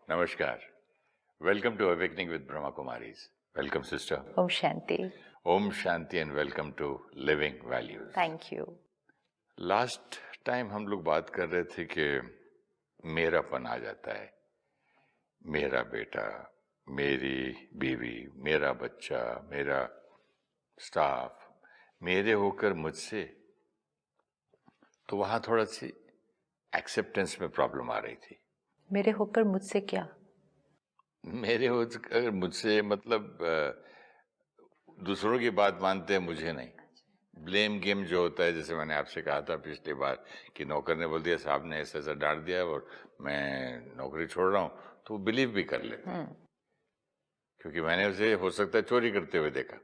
Namaskar. Welcome to Awakening with Brahma Kumaris. Welcome, sister. Om Shanti. Om Shanti and welcome to Living Values. Thank you. Last time हम लोग बात कर रहे थे कि मेरापन आ जाता है. मेरा बेटा, मेरी बीवी, मेरा बच्चा, मेरा स्टाफ, मेरे होकर मुझसे. तो वहाँ थोड़ा सी एक्सेप्टेंस में प्रॉब्लम आ रही थी. मेरे होकर मुझसे क्या? मेरे होकर मुझसे मतलब दूसरों की बात मानते हैं, मुझे नहीं. ब्लेम गेम जो होता है, जैसे मैंने आपसे कहा था पिछली बार कि नौकर ने बोल दिया साहब ने ऐसा ऐसा डांट दिया और मैं नौकरी छोड़ रहा हूँ, तो वो बिलीव भी कर लेते हैं क्योंकि मैंने उसे हो सकता है चोरी करते हुए देखा,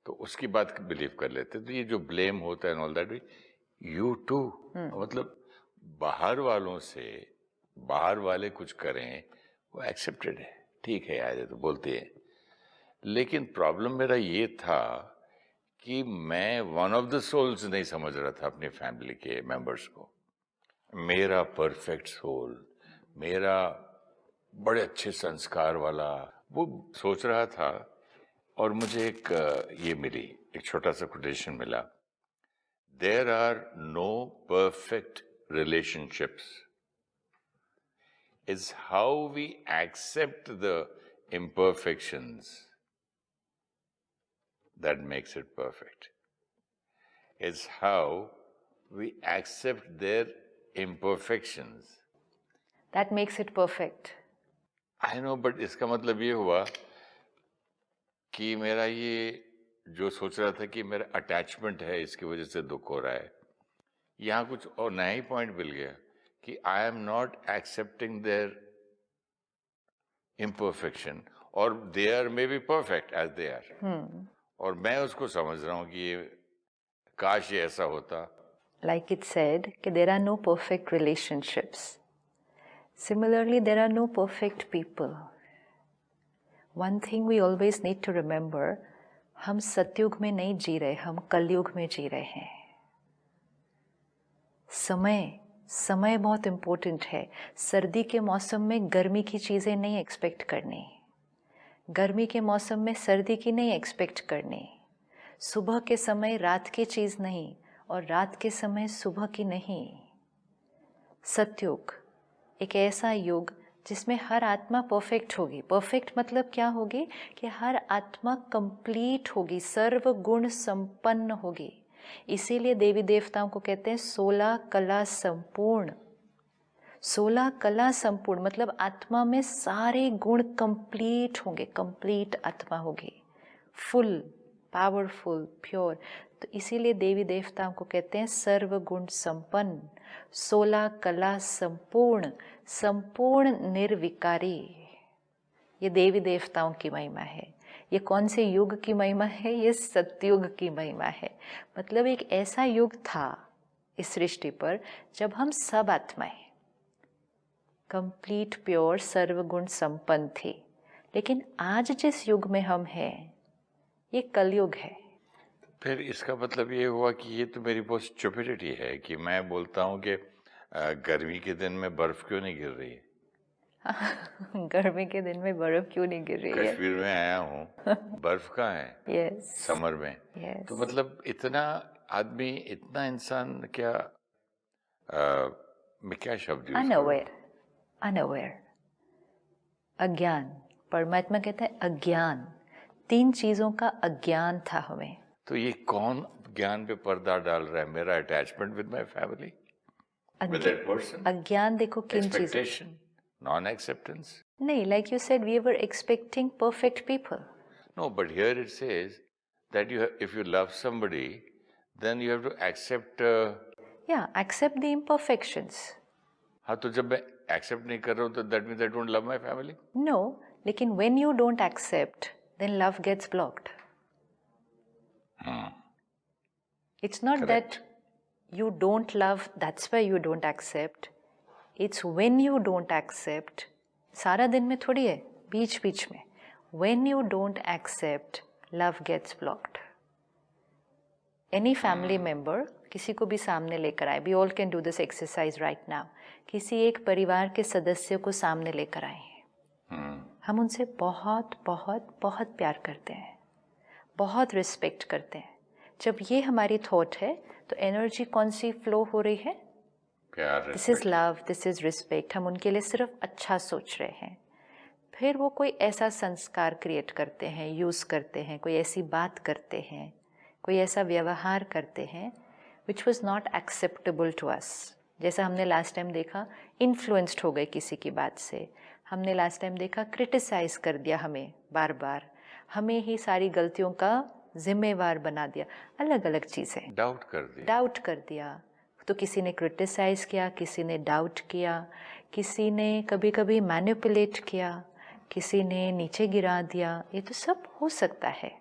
तो उसकी बात बिलीव कर लेते. तो ये जो ब्लेम होता है ऑल दैट, यू टू, मतलब बाहर वालों से बाहर वाले कुछ करें वो एक्सेप्टेड है, ठीक है यार, तो बोलते हैं. लेकिन प्रॉब्लम मेरा ये था कि मैं वन ऑफ द सोल्स नहीं समझ रहा था अपनी फैमिली के मेंबर्स को. मेरा परफेक्ट सोल, मेरा बड़े अच्छे संस्कार वाला, वो सोच रहा था. और मुझे एक ये मिली, एक छोटा सा कोटेशन मिला. There are no perfect relationships. Is how we accept the imperfections that makes it perfect. It's how we accept their imperfections That makes it perfect. I know, but इसका मतलब ये हुआ कि मेरा ये जो सोच रहा था कि मेरा अटैचमेंट है, इसकी वजह से दुख हो रहा है, यहाँ कुछ और नया ही पॉइंट मिल गया कि I am not accepting their imperfection और they are may be perfect as they are, और मैं उसको समझ रहा हूँ कि ये काश ये ऐसा होता. Like it said, कि there are no perfect relationships. Similarly, there are no perfect people. One thing we always need to remember, हम सतयुग में नहीं जी रहे, हम कलयुग में जी रहे हैं. समय बहुत इम्पोर्टेंट है. सर्दी के मौसम में गर्मी की चीज़ें नहीं एक्सपेक्ट करनी, गर्मी के मौसम में सर्दी की नहीं एक्सपेक्ट करनी, सुबह के समय रात की चीज़ नहीं और रात के समय सुबह की नहीं. सतयुग एक ऐसा युग जिसमें हर आत्मा परफेक्ट होगी. परफेक्ट मतलब क्या होगी कि हर आत्मा कंप्लीट होगी, सर्व गुण संपन्न होगी. इसीलिए देवी देवताओं को कहते हैं 16 कला संपूर्ण. 16 कला संपूर्ण मतलब आत्मा में सारे गुण कंप्लीट होंगे, कंप्लीट आत्मा होगी, फुल, पावरफुल, प्योर. तो इसीलिए देवी देवताओं को कहते हैं सर्व गुण संपन्न, 16 कला संपूर्ण, संपूर्ण निर्विकारी. ये देवी देवताओं की महिमा है. ये कौन से युग की महिमा है? ये सतयुग की महिमा है. मतलब एक ऐसा युग था इस सृष्टि पर जब हम सब आत्माएं कंप्लीट, प्योर, सर्वगुण संपन्न थी. लेकिन आज जिस युग में हम हैं ये कलयुग है. फिर इसका मतलब ये हुआ कि ये तो मेरी बहुत स्टुपिडिटी है कि मैं बोलता हूँ कि गर्मी के दिन में बर्फ क्यों नहीं गिर रही है. गर्मी के दिन में बर्फ क्यों नहीं गिर रही है? कश्मीर में आया हूँ, बर्फ कहाँ है? Yes. समर में. Yes. तो मतलब इतना आदमी, इतना इंसान क्या, मैं क्या शब्द यूज करूं? अनअवेयर, अज्ञान. परमात्मा कहता है अज्ञान. 3 चीजों का अज्ञान था हमें. तो ये कौन ज्ञान पे पर्दा डाल रहा है? मेरा attachment with my family, with that person. अज्ञान देखो किन चीजों, एक्सपेक्टेशन, नॉन एक्सेप्टेंस. नहीं, like you said we were expecting perfect people. No, but here it says that you if you love somebody then you have to accept. Accept the imperfections. हाँ, तो जब मैं accept नहीं कर रहा हूँ तो that means I don't love my family. No, लेकिन when you don't accept then love gets blocked. It's not Correct. that you don't love, that's why you don't accept. It's when you don't accept, सारा दिन में थोड़ी है, बीच बीच में. When you don't accept, love gets blocked. Any family member किसी को भी सामने लेकर आए, we all can do this exercise right now. किसी एक परिवार के सदस्य को सामने लेकर आए हैं, हम उनसे बहुत बहुत बहुत प्यार करते हैं, बहुत रिस्पेक्ट करते हैं। जब ये हमारी थॉट है तो एनर्जी कौन सी फ्लो हो रही है? प्यार, this is love, this is respect. हम उनके लिए सिर्फ अच्छा सोच रहे हैं। फिर वो कोई ऐसा संस्कार क्रिएट करते हैं, यूज़ करते हैं, कोई ऐसी बात करते हैं, कोई ऐसा व्यवहार करते हैं which was not acceptable to us. जैसा हमने लास्ट टाइम देखा, इन्फ्लुएंस्ड हो गए किसी की बात से। हमने लास्ट टाइम देखा क्रिटिसाइज़ कर दिया हमें बार बार, हमें ही सारी गलतियों का जिम्मेवार बना दिया। अलग अलग चीज़ें, डाउट कर दिया। तो किसी ने क्रिटिसाइज़ किया, किसी ने डाउट किया, किसी ने कभी कभी मैनिपुलेट किया, किसी ने नीचे गिरा दिया। ये तो सब हो सकता है,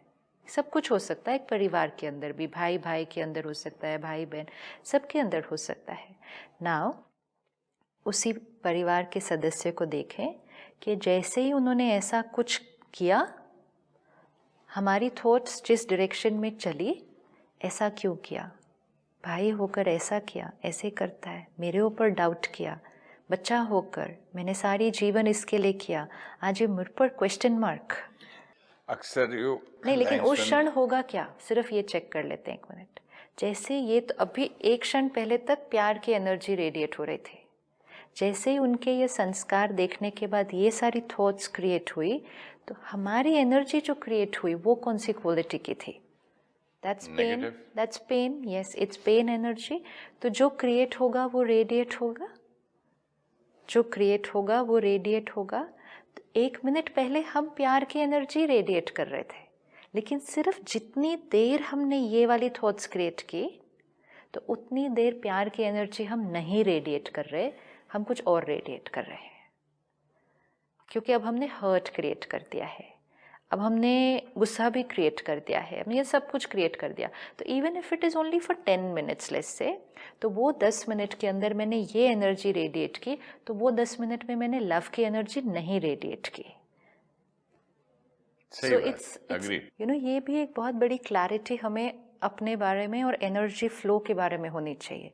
सब कुछ हो सकता है। एक परिवार के अंदर भी, भाई भाई के अंदर हो सकता है, भाई बहन सबके अंदर हो सकता है। नाउ उसी परिवार के सदस्य को देखें कि जैसे ही उन्होंने ऐसा कुछ किया, हमारी थॉट्स जिस डायरेक्शन में चली, ऐसा क्यों किया? भाई होकर ऐसा किया, ऐसे करता है, मेरे ऊपर डाउट किया। बच्चा होकर मैंने सारी जीवन इसके लिए किया, आज ये मुझ पर क्वेश्चन मार्क। अक्सर नहीं, लेकिन उस क्षण होगा क्या, सिर्फ ये चेक कर लेते हैं एक मिनट। जैसे ये तो अभी एक क्षण पहले तक प्यार की एनर्जी रेडिएट हो रही थी, जैसे ही उनके ये संस्कार देखने के बाद ये सारी थॉट्स क्रिएट हुई, तो हमारी एनर्जी जो क्रिएट हुई वो कौन सी क्वालिटी की थी? That's pain, yes, it's pain energy. तो जो क्रिएट होगा वो रेडिएट होगा, जो क्रिएट होगा वो रेडिएट होगा। तो एक मिनट पहले हम प्यार की एनर्जी रेडिएट कर रहे थे, लेकिन सिर्फ जितनी देर हमने ये वाली थॉट्स क्रिएट की, तो उतनी देर प्यार की एनर्जी हम नहीं रेडिएट कर रहे, हम कुछ और रेडिएट कर रहे हैं। क्योंकि अब हमने हर्ट क्रिएट कर दिया है, अब हमने गुस्सा भी क्रिएट कर दिया है, हमने ये सब कुछ क्रिएट कर दिया। तो even if it is only for 10 minutes let's say, तो वो 10 मिनट के अंदर मैंने ये एनर्जी रेडिएट की, तो वो 10 मिनट में मैंने लव की एनर्जी नहीं रेडिएट की। सो इट्स यू नो, ये भी एक बहुत बड़ी क्लैरिटी हमें अपने बारे में और एनर्जी फ्लो के बारे में होनी चाहिए।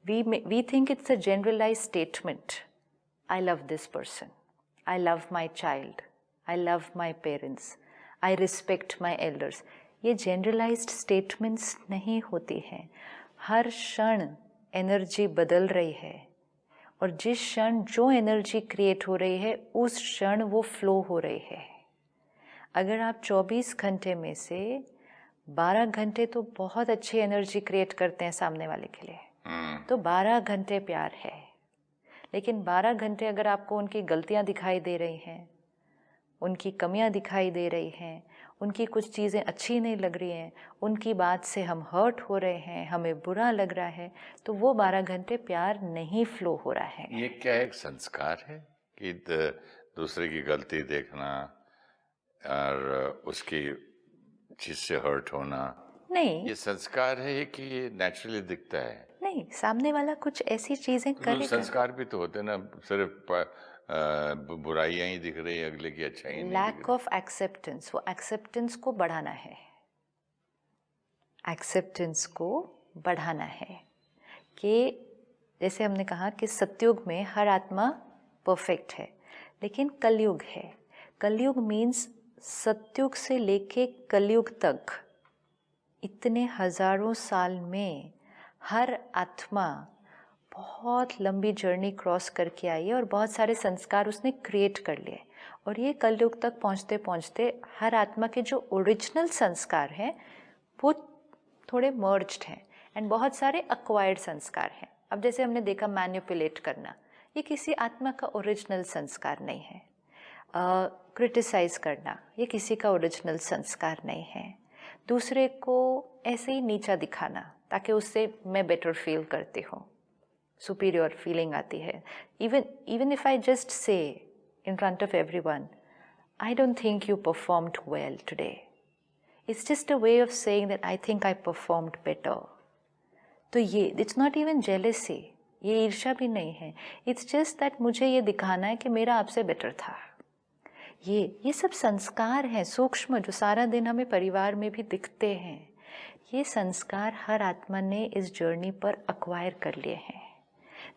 We think it's a generalize statement, I love this person, I love my child, I love my parents, I respect my elders। ये generalized statements नहीं होती हैं। हर क्षण एनर्जी बदल रही है, और जिस क्षण जो एनर्जी क्रिएट हो रही है उस क्षण वो फ्लो हो रही है। अगर आप 24 घंटे में से 12 घंटे तो बहुत अच्छी एनर्जी क्रिएट करते हैं सामने वाले के लिए, तो 12 घंटे प्यार है। लेकिन 12 घंटे अगर आपको उनकी गलतियां दिखाई दे रही हैं, उनकी कमियां दिखाई दे रही हैं, उनकी कुछ चीज़ें अच्छी नहीं लग रही हैं, उनकी बात से हम हर्ट हो रहे हैं, हमें बुरा लग रहा है, तो वो 12 घंटे प्यार नहीं फ्लो हो रहा है। ये क्या एक संस्कार है कि दूसरे की गलती देखना और उसकी चीज से हर्ट होना? नहीं, ये संस्कार है कि ये नेचुरली दिखता है? नहीं, सामने वाला कुछ ऐसी चीजें करेगा। संस्कार भी तो होते ना, सिर्फ बुराइयां ही दिख रही है, अगले की अच्छाई नहीं दिख रही। लैक ऑफ एक्सेप्टेंस, वो एक्सेप्टेंस को बढ़ाना है, एक्सेप्टेंस को बढ़ाना है। कि जैसे हमने कहा कि सतयुग में हर आत्मा परफेक्ट है, लेकिन कलयुग है। कलयुग मीन्स सतयुग से लेके कलयुग तक इतने हजारों साल में हर आत्मा बहुत लंबी जर्नी क्रॉस करके आई है और बहुत सारे संस्कार उसने क्रिएट कर लिए। और ये कलयुग तक पहुँचते पहुँचते हर आत्मा के जो ओरिजिनल संस्कार हैं वो थोड़े मर्ज्ड हैं, एंड बहुत सारे अक्वायर्ड संस्कार हैं। अब जैसे हमने देखा मैनिपुलेट करना, ये किसी आत्मा का ओरिजिनल संस्कार नहीं है। क्रिटिसाइज करना, ये किसी का ओरिजिनल संस्कार नहीं है। दूसरे को ऐसे ही नीचा दिखाना ताकि उससे मैं बेटर फील करती हूँ, सुपीरियर फीलिंग आती है। Even if I just say in front of everyone, I don't think you performed well today, it's just a way of saying that I think I performed better. तो ये it's not even jealousy, ये ईर्ष्या भी नहीं है, it's just that मुझे ये दिखाना है कि मेरा आपसे बेटर था। ये सब संस्कार हैं सूक्ष्म, जो सारा दिन हमें परिवार में भी दिखते हैं। ये संस्कार हर आत्मा ने इस जर्नी पर अक्वायर कर लिए हैं।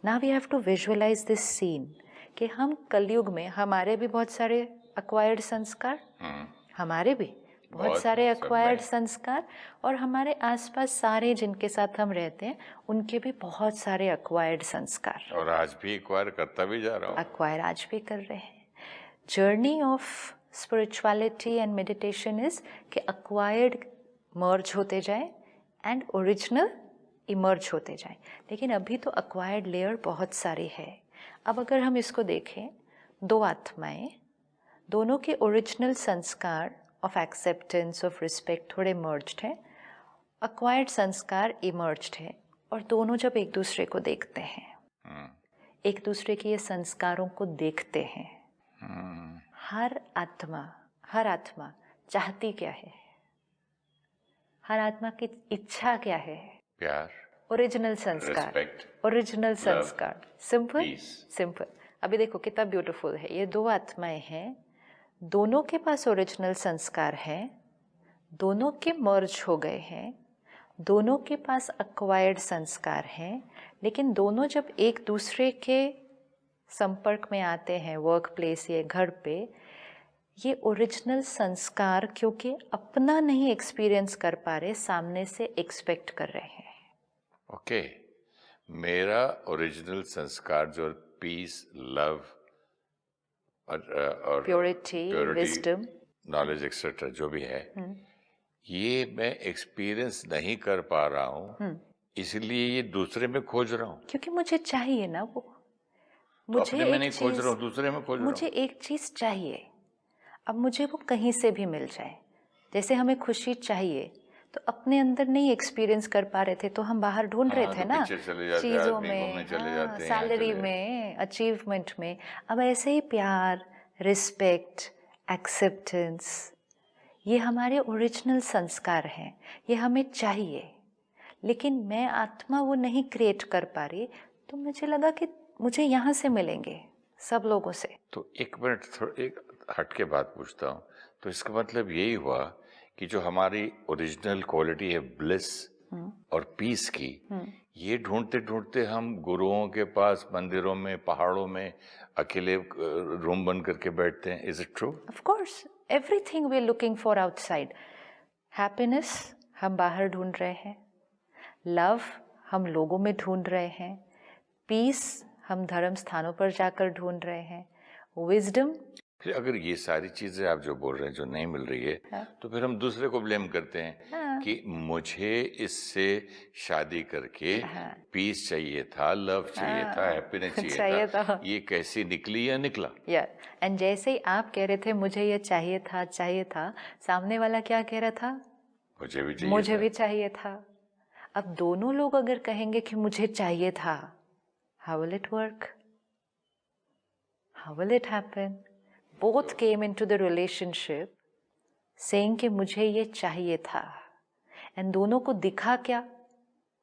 Now we have to visualize this scene कि हम कलयुग में, हमारे भी बहुत सारे अक्वायर्ड संस्कार, हमारे भी बहुत सारे अक्वायर्ड संस्कार, और हमारे आसपास सारे जिनके साथ हम रहते हैं उनके भी बहुत सारे अक्वायर्ड संस्कार, और आज भी एक्वायर करता भी जा रहा हूँ। अक्वायर आज भी कर रहे हैं। Journey of spirituality and meditation is कि अक्वायर्ड मर्ज होते जाए एंड ओरिजिनल इमर्ज होते जाए। लेकिन अभी तो अक्वायर्ड लेयर बहुत सारी है। अब अगर हम इसको देखें, दो आत्माएं, दोनों के ओरिजिनल संस्कार ऑफ एक्सेप्टेंस, ऑफ रिस्पेक्ट थोड़े मर्ज्ड हैं, अक्वायर्ड संस्कार इमर्ज्ड है, और दोनों जब एक दूसरे को देखते हैं, एक दूसरे के ये संस्कारों को देखते हैं, हर आत्मा चाहती क्या है? हर आत्मा की इच्छा क्या है? प्यार, ओरिजिनल संस्कार, रिस्पेक्ट, ओरिजिनल संस्कार, सिंपल पीस। सिंपल। अभी देखो कितना ब्यूटीफुल है, ये दो आत्माएं हैं, दोनों के पास ओरिजिनल संस्कार है, दोनों के मर्ज हो गए हैं, दोनों के पास अक्वायर्ड संस्कार हैं, लेकिन दोनों जब एक दूसरे के संपर्क में आते हैं, वर्क प्लेस या घर पे, ये ओरिजिनल संस्कार क्योंकि अपना नहीं एक्सपीरियंस कर पा रहे, सामने से एक्सपेक्ट कर रहे हैं। ओके, मेरा ओरिजिनल संस्कार जो पीस, लव और प्योरिटी, विजडम, नॉलेज एक्सेट्रा जो भी है, ये मैं एक्सपीरियंस नहीं कर पा रहा हूँ, इसलिए ये दूसरे में खोज रहा हूँ। क्योंकि मुझे चाहिए ना वो, तो अपने में नहीं खोज रहा हूँ, दूसरे में खोज रहा हूँ। मुझे एक चीज चाहिए, अब मुझे वो कहीं से भी मिल जाए। जैसे हमें खुशी चाहिए, तो अपने अंदर नहीं एक्सपीरियंस कर पा रहे थे तो हम बाहर ढूंढ रहे थे ना, चीजों में, सैलरी में, अचीवमेंट में। अब ऐसे ही प्यार, रिस्पेक्ट, एक्सेप्टेंस, ये हमारे ओरिजिनल संस्कार हैं, ये हमें चाहिए, लेकिन मैं आत्मा वो नहीं क्रिएट कर पा रही, तो मुझे लगा कि मुझे यहाँ से मिलेंगे सब लोगों से। तो एक मिनट, एक हट के बात पूछता हूँ, तो इसका मतलब यही हुआ कि जो हमारी ओरिजिनल क्वालिटी है ब्लिस और पीस की, ये ढूंढते ढूंढते हम गुरुओं के पास, मंदिरों में, पहाड़ों में अकेले रूम बंद करके बैठते हैं। Is it true? Of course, everything we are looking for outside. Happiness हम बाहर ढूंढ रहे हैं, लव हम लोगों में ढूंढ रहे हैं, पीस हम धर्म स्थानों पर जाकर ढूंढ रहे हैं, विजडम। फिर अगर ये सारी चीजें आप जो बोल रहे हैं जो नहीं मिल रही है, तो फिर हम दूसरे को ब्लेम करते हैं कि मुझे इससे शादी करके पीस चाहिए था, लव चाहिए था, हैप्पीनेस चाहिए था, ये कैसी निकली या निकला। एंड जैसे ही आप कह रहे थे मुझे ये चाहिए था, सामने वाला क्या कह रहा था? मुझे भी चाहिए था। अब दोनों लोग अगर कहेंगे कि मुझे चाहिए था, how will it work? How will it happen? Both came into the relationship saying कि मुझे ये चाहिए था, एंड दोनों को दिखा क्या?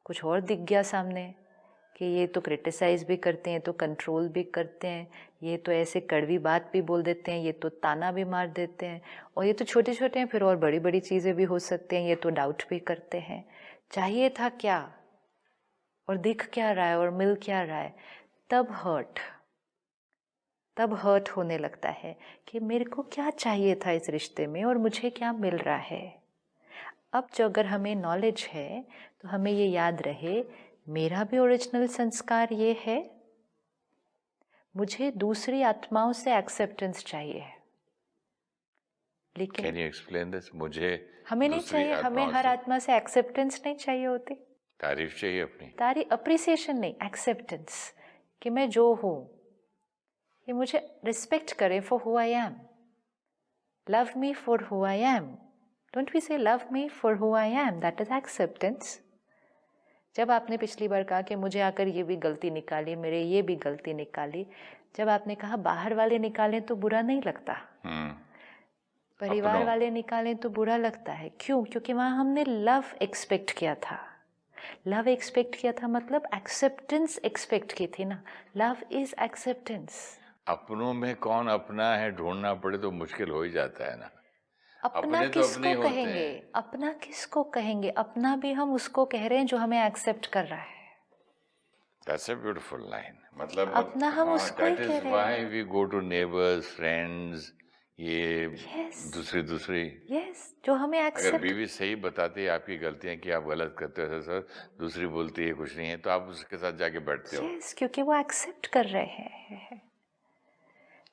कुछ और दिख गया सामने कि ये तो क्रिटिसाइज भी करते हैं, तो कंट्रोल भी करते हैं, ये तो ऐसे कड़वी बात भी बोल देते हैं, ये तो ताना भी मार देते हैं, और ये तो छोटे छोटे हैं, फिर और बड़ी बड़ी चीज़ें भी हो सकती हैं, ये तो डाउट भी करते हैं। चाहिए था क्या और दिख क्या रहा है और मिल क्या रहा है? तब हर्ट होने लगता है कि मेरे को क्या चाहिए था इस रिश्ते में और मुझे क्या मिल रहा है। अब जो अगर हमें नॉलेज है तो हमें ये याद रहे, मेरा भी ओरिजिनल संस्कार ये है, मुझे दूसरी आत्माओं से एक्सेप्टेंस चाहिए, लेकिन Can you explain this? मुझे हमें नहीं चाहिए, हमें हर आत्मा से एक्सेप्टेंस नहीं चाहिए होती, तारीफ चाहिए अपनी, अप्रिसिएशन नहीं, एक्सेप्टेंस, कि मैं जो हूँ, ये मुझे रिस्पेक्ट करे for who I am, love me for who I am. Don't we say love me for who I am, that is acceptance. जब आपने पिछली बार कहा कि मुझे आकर ये भी गलती निकाली, मेरे ये भी गलती निकाली, जब आपने कहा बाहर वाले निकालें तो बुरा नहीं लगता, परिवार वाले निकालें तो बुरा लगता है। क्यों? क्योंकि वहाँ हमने लव एक्सपेक्ट किया था। लव एक्सपेक्ट किया था मतलब एक्सेप्टेंस एक्सपेक्ट की थी ना। Love is acceptance. अपनों में कौन अपना है ढूंढना पड़े तो मुश्किल हो ही जाता है ना। अपना अपने तो अपने किसको होते कहेंगे? हैं। अपना किसको कहेंगे? अपना भी हम उसको कह रहे हैं जो हमें एक्सेप्ट कर रहा है। That's a beautiful line. मतलब अपना हम हाँ, उसको ही that कह is रहे why हैं। we go to neighbors, friends, ये Yes. दूसरी यस, जो हमें अगर एक्सेप्ट, बीवी सही बताती है आपकी गलतियां कि आप गलत करते हो सर, दूसरी बोलती है कुछ नहीं है, तो आप उसके साथ जाके बैठते हो। यस, क्योंकि वो एक्सेप्ट कर रहे हैं।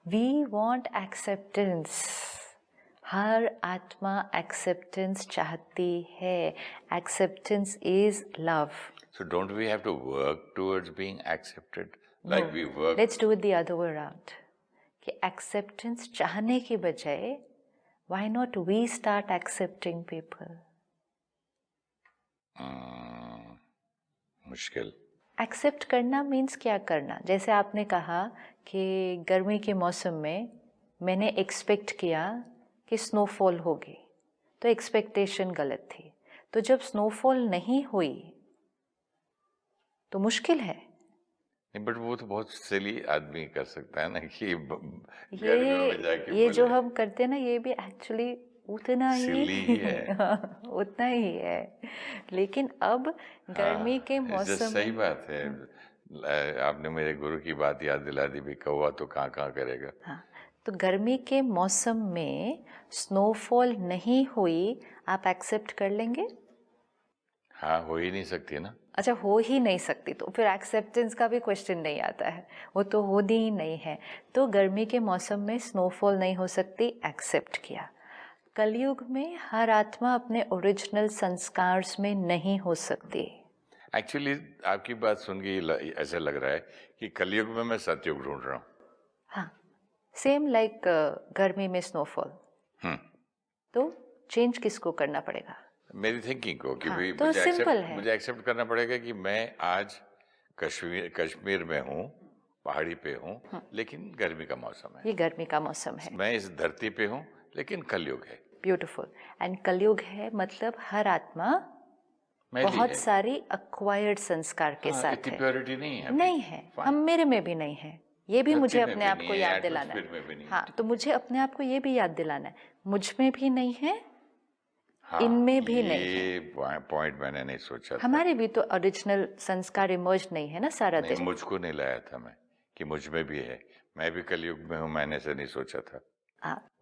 We want acceptance. हर आत्मा एक्सेप्टेंस चाहती है। Acceptance is love. So don't we have to work towards being accepted? No, Like we work. let's do it the other way around. कि एक्सेप्टेंस चाहने की बजाय why not we start accepting people? मुश्किल। Accept करना means क्या करना? जैसे आपने कहा कि गर्मी के मौसम में मैंने एक्सपेक्ट किया कि स्नोफॉल होगी, तो एक्सपेक्टेशन गलत थी। तो जब स्नोफॉल नहीं हुई तो मुश्किल है। नहीं, बट वो तो बहुत सिली आदमी कर सकता है ना कि गर्मियों में जाके ये जो बोले। हम करते हैं ना, ये भी एक्चुअली उतना सिली ही ही है। उतना ही है। लेकिन अब गर्मी के हाँ, मौसम सही में, बात है। आपने मेरे गुरु की बात याद दिला दी भी, कौवा तो कहाँ कहाँ करेगा। हाँ, तो गर्मी के मौसम में स्नोफॉल नहीं हुई, आप एक्सेप्ट कर लेंगे? हाँ, हो ही नहीं सकती ना। अच्छा, हो ही नहीं सकती, तो फिर एक्सेप्टेंस का भी क्वेश्चन नहीं आता है, वो तो होनी ही नहीं है। तो गर्मी के मौसम में स्नोफॉल नहीं हो सकती, एक्सेप्ट किया। कलयुग में हर आत्मा अपने ओरिजिनल संस्कार में नहीं हो सकती। एक्चुअली आपकी बात सुन के ऐसा लग रहा है कि कलयुग में मैं सतयुग ढूंढ रहा हूँ। हाँ, सेम लाइक गर्मी में स्नोफॉल। तो चेंज किसको करना पड़ेगा? मेरी थिंकिंग को कि हाँ, भाई तो मुझे एक्सेप्ट करना पड़ेगा कि मैं आज कश्मीर में हूँ, पहाड़ी पे हूँ, लेकिन गर्मी का मौसम है। ये गर्मी का मौसम है। मैं इस धरती पे हूँ, लेकिन कलयुग है। ब्यूटीफुल। एंड कलयुग है मतलब हर आत्मा बहुत सारी अक्वायर्ड संस्कार के साथ इतनी है। प्योरिटी नहीं है। नहीं है, हम मेरे में भी नहीं है। ये भी मुझे अपने आप को याद दिलाना है। हाँ, तो मुझे अपने आप को ये भी याद दिलाना है, मुझ में भी नहीं है, इनमें भी नहीं है। ये पॉइंट मैंने नहीं सोचा था। हमारे भी तो ओरिजिनल संस्कार इमर्ज नहीं है ना सारा दिन। मुझको नहीं लाया था मैं कि मुझ में भी है। मैं भी कलयुग में हूँ, मैंने से नहीं सोचा था।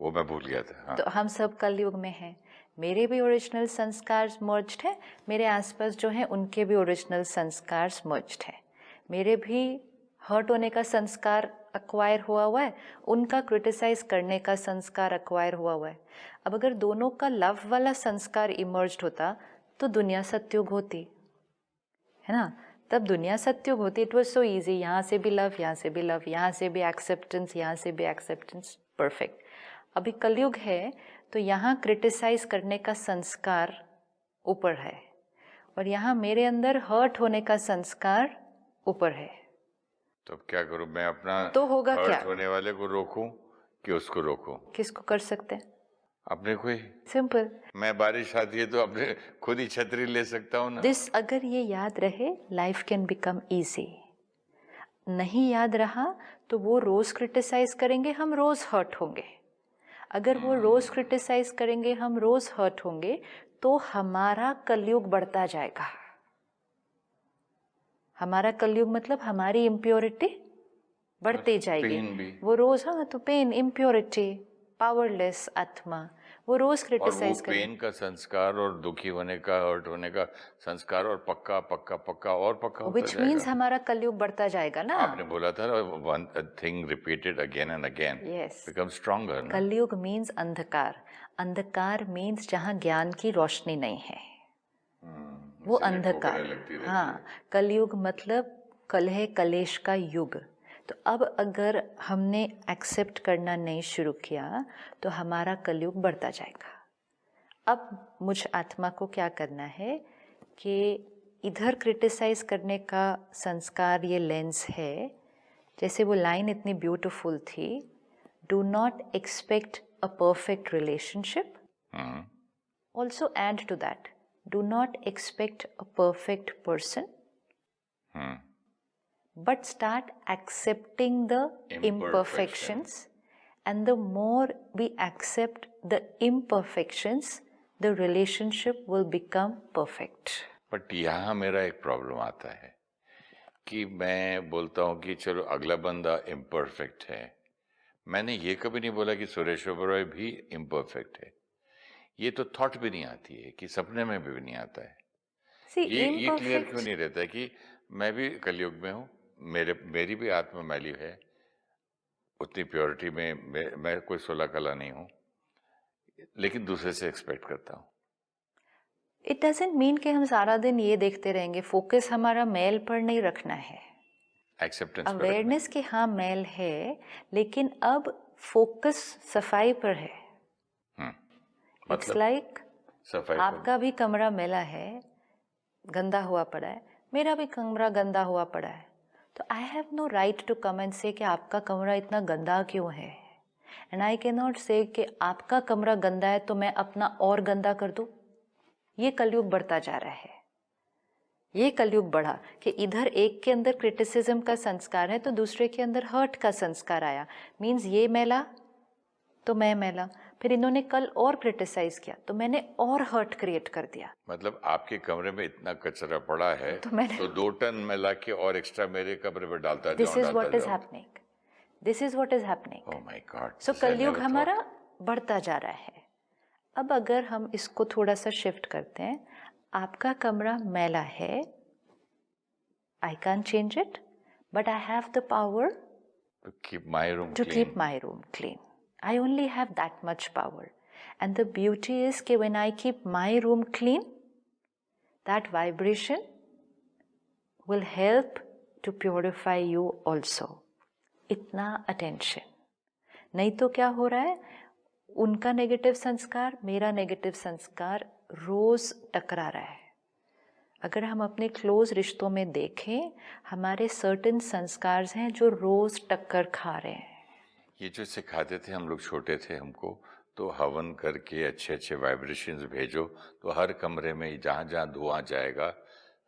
वो मैं भूल गया था। तो हम सब कलयुग में हैं। मेरे भी ओरिजिनल संस्कार मर्ज्ड है, मेरे आसपास जो हैं उनके भी ओरिजिनल संस्कार मर्ज्ड है। मेरे भी हर्ट होने का संस्कार अक्वायर हुआ है, उनका क्रिटिसाइज करने का संस्कार अक्वायर हुआ है। अब अगर दोनों का लव वाला संस्कार इमर्ज्ड होता तो दुनिया सत्युग होती है ना। तब दुनिया सत्युग होती। इट वाज सो इजी, यहाँ से भी लव, यहाँ से भी लव, यहाँ से भी एक्सेप्टेंस, यहाँ से भी एक्सेप्टेंस, परफेक्ट। अभी कलयुग है तो यहाँ क्रिटिसाइज करने का संस्कार ऊपर है और यहाँ मेरे अंदर हर्ट होने का संस्कार ऊपर है। तो क्या करूं मैं? अपना तो होगा हर्ट क्या? होने वाले को रोकूं कि उसको रोकूं? किसको कर सकते हैं? अपने को ही। सिंपल। मैं बारिश आती है तो अपने खुद ही छतरी ले सकता हूँ ना। दिस अगर ये याद रहे, लाइफ कैन बिकम इजी। नहीं याद रहा तो वो रोज क्रिटिसाइज करेंगे, हम रोज हर्ट होंगे। अगर वो रोज क्रिटिसाइज करेंगे, हम रोज हर्ट होंगे, तो हमारा कलयुग बढ़ता जाएगा। हमारा कलयुग मतलब हमारी इम्प्योरिटी बढ़ती जाएगी। वो रोज, हाँ, तो पेन, इम्प्योरिटी, पावरलेस आत्मा, वो रोज क्रिटिसाइज करें। पेन का संस्कार और दुखी होने का, हर्ट होने का संस्कार और पक्का पक्का पक्का और पक्का होता Which means हमारा कलयुग बढ़ता जाएगा ना। आपने बोला था one thing repeated again and again become stronger ना। कलयुग मीन्स अंधकार। अंधकार मीन्स जहाँ ज्ञान की रोशनी नहीं है, वो अंधकार। हाँ, कलयुग मतलब कलह कलेश का युग। तो अब अगर हमने एक्सेप्ट करना नहीं शुरू किया तो हमारा कलयुग बढ़ता जाएगा। अब मुझ आत्मा को क्या करना है कि इधर क्रिटिसाइज करने का संस्कार, ये लेंस है। जैसे वो लाइन इतनी ब्यूटीफुल थी, do not expect a perfect relationship. Also add to that, do not expect a perfect person, but start accepting the imperfections, and the more we accept the imperfections, the relationship will become perfect. But यहाँ मेरा एक problem आता है कि मैं बोलता हूँ कि चलो अगला बंदा इम्परफेक्ट है, मैंने ये कभी नहीं बोला कि सुरेश ओबेरॉय भी इम्परफेक्ट है। ये तो थॉट भी नहीं आती है कि सपने में भी नहीं आता है। See, ये क्लियर क्यों imperfect, नहीं रहता है कि मैं भी कलयुग में हूँ, मेरी भी आत्मा मैली है, उतनी प्योरिटी में मैं कोई 16 कला नहीं हूँ, लेकिन दूसरे से एक्सपेक्ट करता हूँ। it doesn't mean कि हम सारा दिन ये देखते रहेंगे। फोकस हमारा मेल पर नहीं रखना है, एक्सेप्टेंस पर अवेयरनेस कि हाँ मेल है, लेकिन अब फोकस सफाई पर है। इट्स मतलब लाइक सफाई आपका भी कमरा मैला है, गंदा हुआ पड़ा है, मेरा भी कमरा गंदा हुआ पड़ा है, तो I have no right to come and say कि आपका कमरा इतना गंदा क्यों है। एंड आई कैन नॉट से कि आपका कमरा गंदा है तो मैं अपना और गंदा कर दूं। ये कलयुग बढ़ता जा रहा है, ये कलयुग बढ़ा कि इधर एक के अंदर क्रिटिसिज्म का संस्कार है तो दूसरे के अंदर हर्ट का संस्कार आया। मीन्स ये मैला तो मैं मैला, फिर इन्होंने कल और क्रिटिसाइज किया तो मैंने और हर्ट क्रिएट कर दिया। मतलब आपके कमरे में इतना कचरा पड़ा है तो 2 टन में लाके और एक्स्ट्रा मेरे कमरे पे डालता जाओ। This is what is happening, this is what is happening. Oh my God. So Kalyug हमारा बढ़ता जा रहा है। अब अगर हम इसको थोड़ा सा शिफ्ट करते हैं, आपका कमरा मैला है, I can change it, but I have the power to keep my room to keep my room clean. I only have that much power. And the beauty is कि when I keep my room clean, that vibration will help to purify you also. इतना attention. नहीं तो क्या हो रहा है, उनका negative संस्कार, मेरा नेगेटिव संस्कार रोज टकरा रहा है। अगर हम अपने क्लोज रिश्तों में देखें, हमारे सर्टेन संस्कार हैं जो रोज टक्कर खा रहे हैं। ये जो सिखाते थे हम लोग छोटे थे हमको, तो हवन करके अच्छे अच्छे वाइब्रेशंस भेजो तो हर कमरे में जहाँ जहाँ धुआं जाएगा,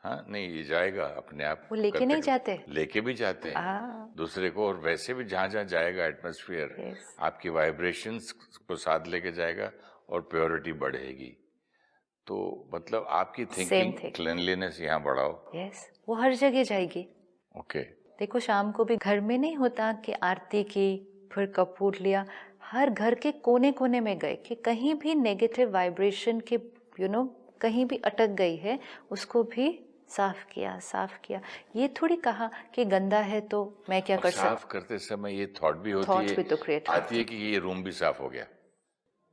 हाँ नहीं ये जाएगा अपने आप, वो लेके नहीं जाते, लेके भी जाते हैं दूसरे को, और वैसे भी जहाँ जहाँ जाएगा एटमॉस्फेयर आपकी वाइब्रेशंस को साथ लेके जाएगा और प्योरिटी बढ़ेगी। तो मतलब आपकी थिंकिंग क्लीनलीनेस यहाँ बढ़ाओ। यस, वो हर जगह जाएगी। ओके देखो शाम को भी घर में नहीं होता कि आरती की फिर कपूर लिया, हर घर के कोने कोने में गए कि कहीं भी नेगेटिव वाइब्रेशन के कहीं भी अटक गई है उसको भी साफ किया। ये थोड़ी कहा कि गंदा है तो मैं क्या कर सकता। साफ करते समय ये थॉट भी होती है, भी तो क्रिएट आती है कि ये रूम भी साफ हो गया।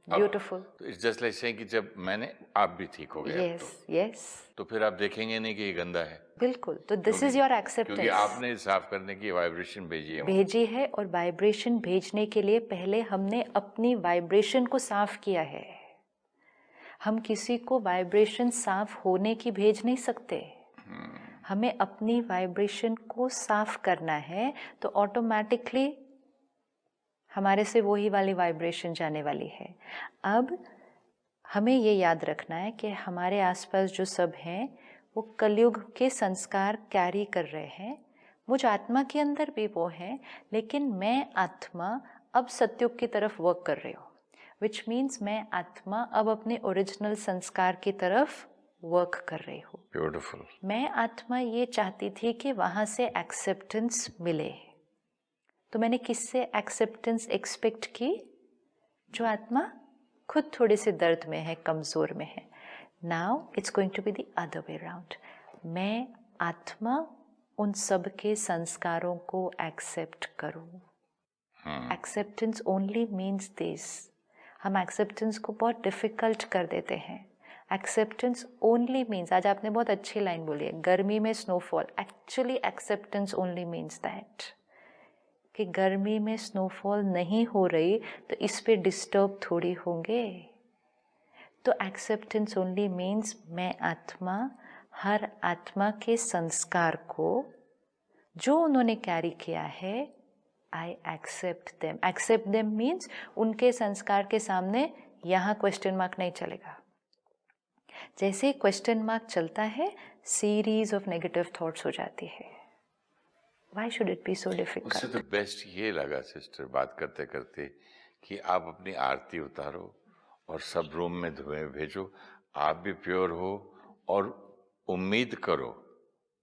ब्यूटीफुल। तो इट्स जस्ट लाइक सेइंग कि जब मैंने आप भी ठीक हो गए। यस तो फिर आप देखेंगे नहीं कि ये गंदा है। बिल्कुल। तो दिस इज योर एक्सेप्टेंस, क्योंकि आपने साफ करने की वाइब्रेशन भेजी है और वाइब्रेशन भेजने के लिए पहले हमने अपनी वाइब्रेशन को साफ किया है। हम किसी को वाइब्रेशन साफ होने की भेज नहीं सकते, हमें अपनी वाइब्रेशन को साफ करना है, तो ऑटोमेटिकली हमारे से वही वाली वाइब्रेशन जाने वाली है। अब हमें ये याद रखना है कि हमारे आसपास जो सब हैं वो कलयुग के संस्कार कैरी कर रहे हैं। मुझ आत्मा के अंदर भी वो हैं, लेकिन मैं आत्मा अब सत्युग की तरफ वर्क कर रही हूँ, विच मीन्स मैं आत्मा अब अपने ओरिजिनल संस्कार की तरफ वर्क कर रही हूँ। ब्यूटीफुल। मैं आत्मा ये चाहती थी कि वहाँ से एक्सेप्टेंस मिले, तो मैंने किससे एक्सेप्टेंस एक्सपेक्ट की? जो आत्मा खुद थोड़ी सी दर्द में है, कमज़ोर में है। Now it's going to be the other way round. मैं आत्मा उन सब के संस्कारों को एक्सेप्ट करूं। Acceptance only means this. हम एक्सेप्टेंस को बहुत डिफिकल्ट कर देते हैं। एक्सेप्टेंस ओनली मीन्स, आज आपने बहुत अच्छी लाइन बोली है, गर्मी में snowfall. Actually acceptance only means that कि गर्मी में स्नोफॉल नहीं हो रही तो इस पे डिस्टर्ब थोड़ी होंगे। तो एक्सेप्टेंस ओनली मीन्स मैं आत्मा हर आत्मा के संस्कार को जो उन्होंने कैरी किया है, I accept them. Accept them means उनके संस्कार के सामने यहाँ क्वेश्चन मार्क नहीं चलेगा। जैसे क्वेश्चन मार्क चलता है, सीरीज ऑफ नेगेटिव थॉट्स हो जाती है। Why should it be so difficult? उससे तो बेस्ट ये लगा सिस्टर बात करते करते कि आप अपनी आरती उतारो और सब रूम में धुएं भेजो, आप भी प्योर हो और उम्मीद करो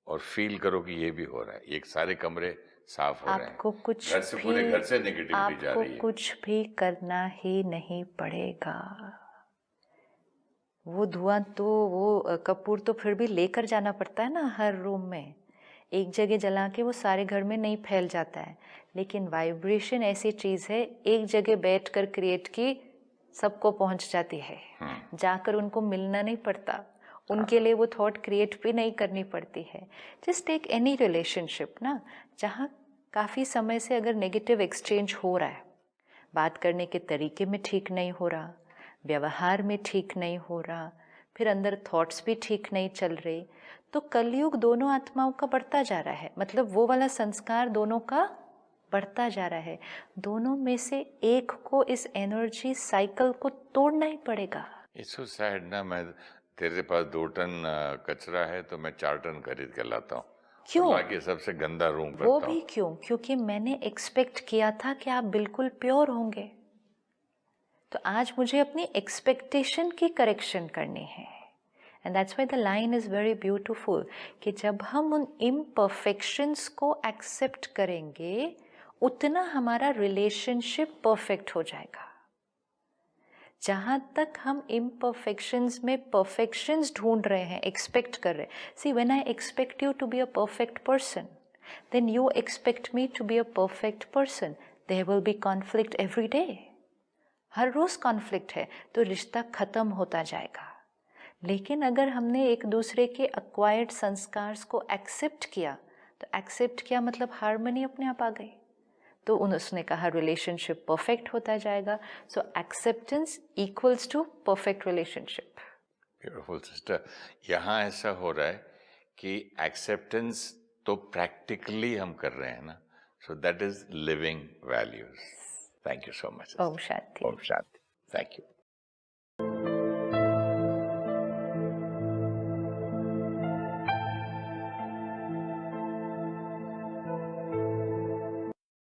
और फील करो कि ये भी हो रहा है, ये सारे कमरे साफ हो रहे हैं। आपको कुछ घर से पूरे घर से नेगेटिविटी जा आपको रही है। कुछ भी करना ही नहीं पड़ेगा। वो धुआं तो वो कपूर तो फिर भी लेकर जाना पड़ता है ना हर रूम में, एक जगह जला के वो सारे घर में नहीं फैल जाता है। लेकिन वाइब्रेशन ऐसी चीज़ है, एक जगह बैठकर क्रिएट की सबको पहुंच जाती है, जाकर उनको मिलना नहीं पड़ता, उनके लिए वो थॉट क्रिएट भी नहीं करनी पड़ती है। जस्ट टेक एनी रिलेशनशिप ना, जहाँ काफ़ी समय से अगर नेगेटिव एक्सचेंज हो रहा है, बात करने के तरीके में ठीक नहीं हो रहा, व्यवहार में ठीक नहीं हो रहा, फिर अंदर थॉट्स भी ठीक नहीं चल रहे, तो कलयुग दोनों आत्माओं का बढ़ता जा रहा है। मतलब वो वाला संस्कार दोनों का बढ़ता जा रहा है। दोनों में से एक को इस एनर्जी साइकिल को तोड़ना ही पड़ेगा। इट्स सो सैड ना, मैं तेरे पास 2 टन कचरा है तो मैं 4 टन खरीद कर लाता हूँ। क्यों? लाके सबसे गंदा रूम वो करता भी हूँ। क्यों? क्योंकि मैंने एक्सपेक्ट किया था कि आप बिल्कुल प्योर होंगे, तो आज मुझे अपनी एक्सपेक्टेशन की करेक्शन करनी है। And that's why the line is very beautiful कि जब हम उन इम्परफेक्शंस को एक्सेप्ट करेंगे उतना हमारा रिलेशनशिप परफेक्ट हो जाएगा। जहाँ तक हम इम्परफेक्शंस में परफेक्शंस ढूंढ रहे हैं, एक्सपेक्ट कर रहे हैं, see when I expect you to be a perfect person, then you expect me to be a perfect person, there will be conflict every day. हर रोज़ कॉन्फ्लिक्ट है तो रिश्ता ख़त्म होता जाएगा। लेकिन अगर हमने एक दूसरे के एक्वायर्ड संस्कार्स को एक्सेप्ट किया, तो एक्सेप्ट किया मतलब हार्मनी अपने आप आ गई। तो उसने कहा रिलेशनशिप परफेक्ट होता जाएगा। So acceptance equals to perfect relationship. Beautiful sister, यहाँ ऐसा हो रहा है कि एक्सेप्टेंस तो प्रैक्टिकली हम कर रहे हैं ना, so that is living values. Thank you so much. ओम शांति। ओम शांति। Thank you.